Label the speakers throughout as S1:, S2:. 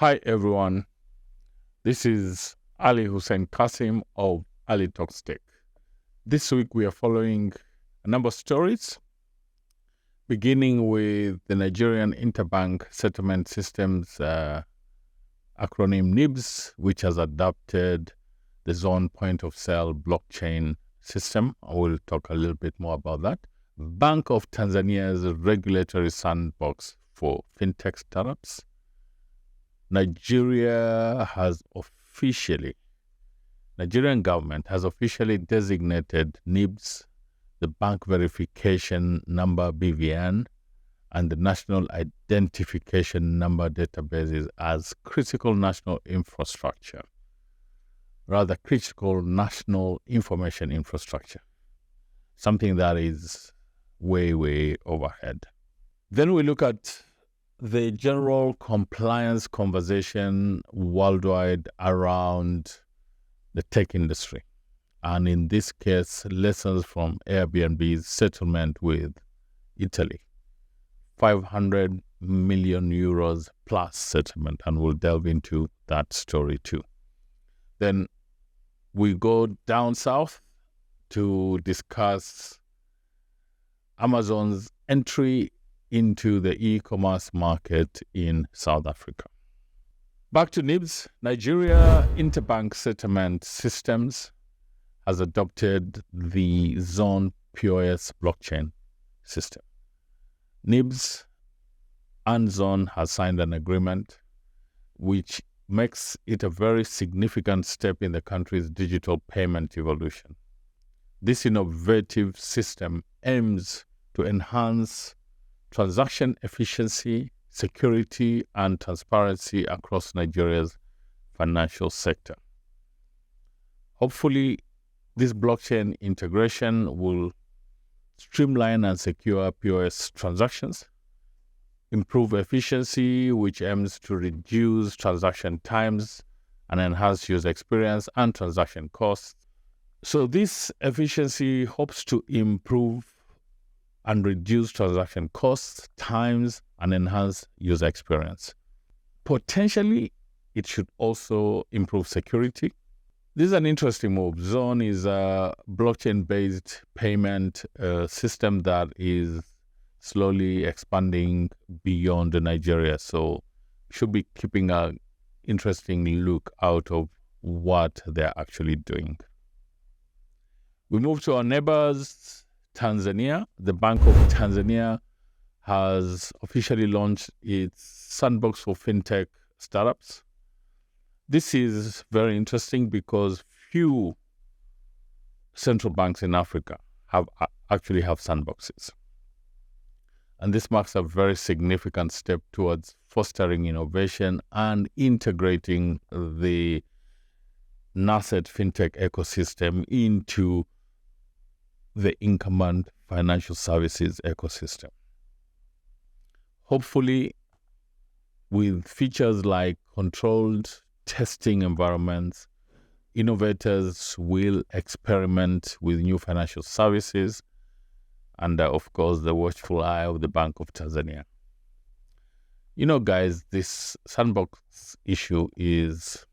S1: Hi everyone, this is Ali Hussein Kasim of Ali Talks Tech. This week we are following a number of stories, beginning with the Nigerian Interbank Settlement Systems acronym NIBSS, which has adopted the Zone Point of Sale blockchain system. I will talk a little bit more about that. Bank of Tanzania's regulatory sandbox for fintech startups. Nigerian government has officially designated NIBSS, the Bank Verification Number BVN, and the National Identification Number databases as critical national infrastructure, rather critical national information infrastructure, something that is way, way overhead. Then we look at the general compliance conversation worldwide around the tech industry. And in this case, lessons from Airbnb's settlement with Italy. 500 million euros plus settlement, and we'll delve into that story too. Then we go down south to discuss Amazon's entry into the e-commerce market in South Africa. Back to NIBSS, Nigeria Interbank Settlement Systems has adopted the Zone POS blockchain system. NIBSS and Zone has signed an agreement which makes it a very significant step in the country's digital payment evolution. This innovative system aims to enhance transaction efficiency, security, and transparency across Nigeria's financial sector. Hopefully, this blockchain integration will streamline and secure POS transactions, improve efficiency, which aims to reduce transaction times and enhance user experience and transaction costs. So this efficiency hopes to improve and reduce transaction costs, times, and enhance user experience. Potentially, it should also improve security. This is an interesting move. Zone is a blockchain-based payment system that is slowly expanding beyond Nigeria. So should be keeping an interesting look out of what they're actually doing. We move to our neighbors, Tanzania. The Bank of Tanzania has officially launched its sandbox for fintech startups. This is very interesting because few central banks in Africa actually have sandboxes. And this marks a very significant step towards fostering innovation and integrating the nascent fintech ecosystem into the incumbent financial services ecosystem. Hopefully, with features like controlled testing environments, innovators will experiment with new financial services under, of course, the watchful eye of the Bank of Tanzania. You know, guys, this sandbox issue is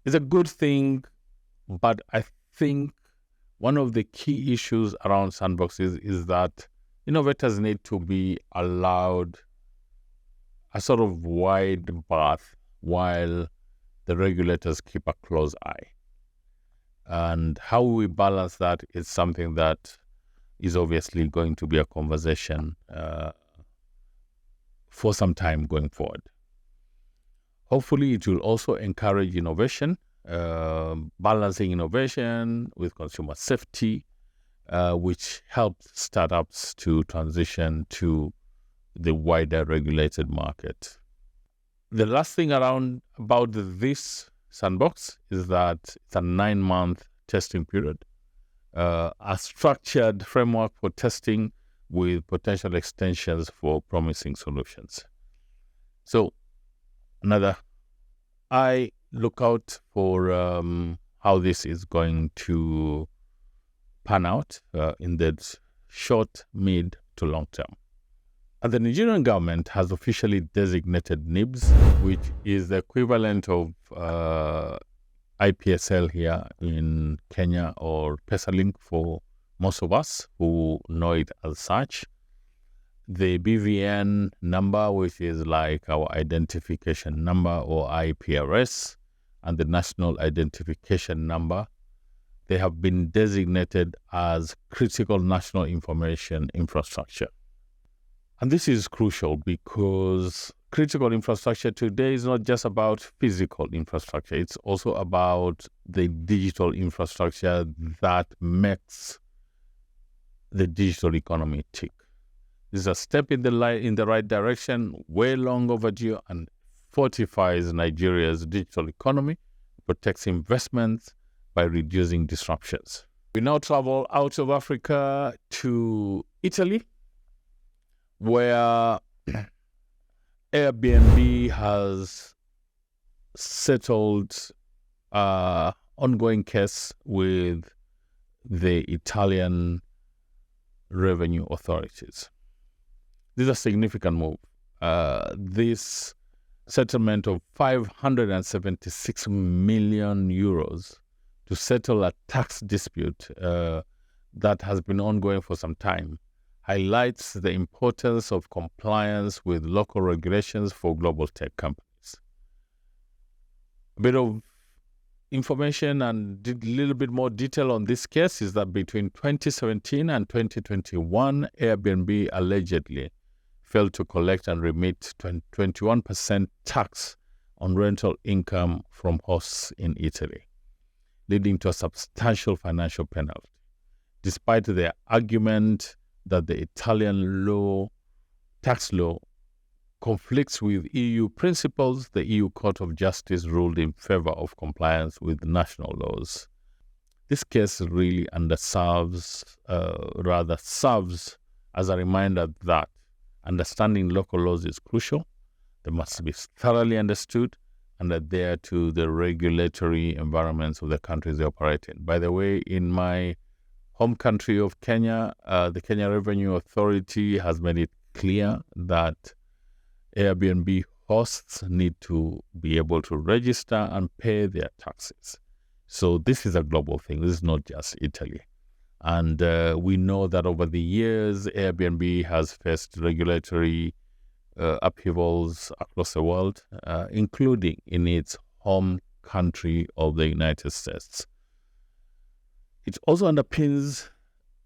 S1: a good thing, but I think one of the key issues around sandboxes is that innovators need to be allowed a sort of wide berth while the regulators keep a close eye. And how we balance that is something that is obviously going to be a conversation for some time going forward. Hopefully, it will also encourage innovation, balancing innovation with consumer safety, which helps startups to transition to the wider regulated market. The last thing about this sandbox is that it's a 9-month testing period, a structured framework for testing with potential extensions for promising solutions. So I look out for how this is going to pan out in the short, mid to long term. And the Nigerian government has officially designated NIBSS, which is the equivalent of IPSL here in Kenya, or PesaLink for most of us who know it as such. The BVN number, which is like our identification number, or IPRS, and the national identification number, they have been designated as critical national information infrastructure. And this is crucial because critical infrastructure today is not just about physical infrastructure. It's also about the digital infrastructure that makes the digital economy tick. This is a step in the right direction, way long overdue, and fortifies Nigeria's digital economy, protects investments by reducing disruptions. We now travel out of Africa to Italy, where Airbnb has settled an ongoing case with the Italian revenue authorities. This is a significant move. This settlement of 576 million euros to settle a tax dispute that has been ongoing for some time highlights the importance of compliance with local regulations for global tech companies. A bit of information and a little bit more detail on this case is that between 2017 and 2021, Airbnb allegedly failed to collect and remit 21% tax on rental income from hosts in Italy, leading to a substantial financial penalty. Despite their argument that the Italian tax law conflicts with EU principles, the EU Court of Justice ruled in favor of compliance with national laws. This case really serves as a reminder that understanding local laws is crucial. They must be thoroughly understood and adhere to the regulatory environments of the countries they operate in. By the way, in my home country of Kenya, the Kenya Revenue Authority has made it clear that Airbnb hosts need to be able to register and pay their taxes. So this is a global thing. This is not just Italy. And we know that over the years, Airbnb has faced regulatory upheavals across the world, including in its home country of the United States. It also underpins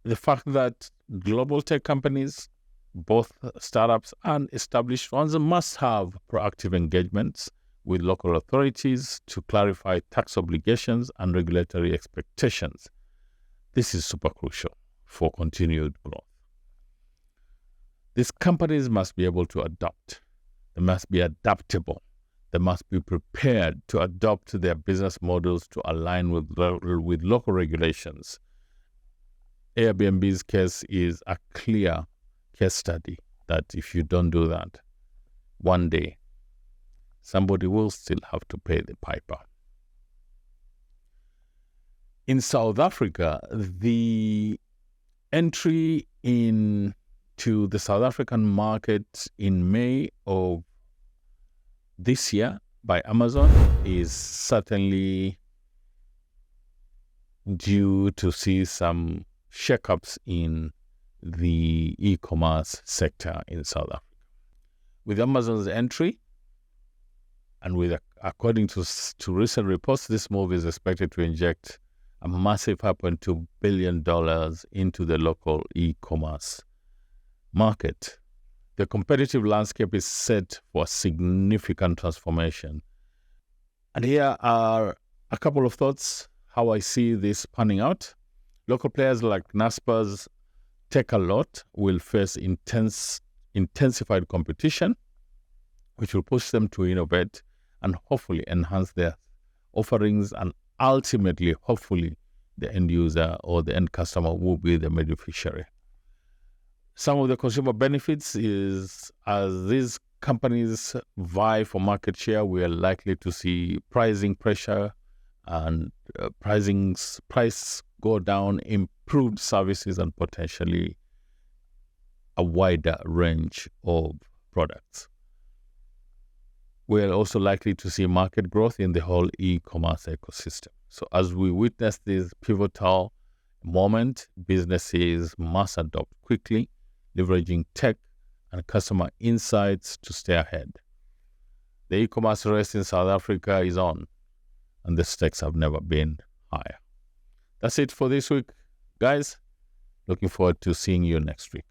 S1: the fact that global tech companies, both startups and established ones, must have proactive engagements with local authorities to clarify tax obligations and regulatory expectations. This is super crucial for continued growth. These companies must be able to adapt. They must be adaptable. They must be prepared to adopt their business models to align with local regulations. Airbnb's case is a clear case study that if you don't do that, one day somebody will still have to pay the piper. In South Africa, the entry into the South African market in May of this year by Amazon is certainly due to see some shakeups in the e-commerce sector in South Africa. With Amazon's entry, and according to recent reports, this move is expected to inject a massive $5.2 billion into the local e-commerce market. The competitive landscape is set for a significant transformation. And here are a couple of thoughts how I see this panning out. Local players like NIBSS Take-A-Lot will face intensified competition, which will push them to innovate and hopefully enhance their offerings, and ultimately, hopefully, the end user or the end customer will be the beneficiary. Some of the consumer benefits is, as these companies vie for market share, we are likely to see pricing pressure and price go down, improved services, and potentially a wider range of products. We're also likely to see market growth in the whole e-commerce ecosystem. So as we witness this pivotal moment, businesses must adopt quickly, leveraging tech and customer insights to stay ahead. The e-commerce race in South Africa is on, and the stakes have never been higher. That's it for this week, guys. Looking forward to seeing you next week.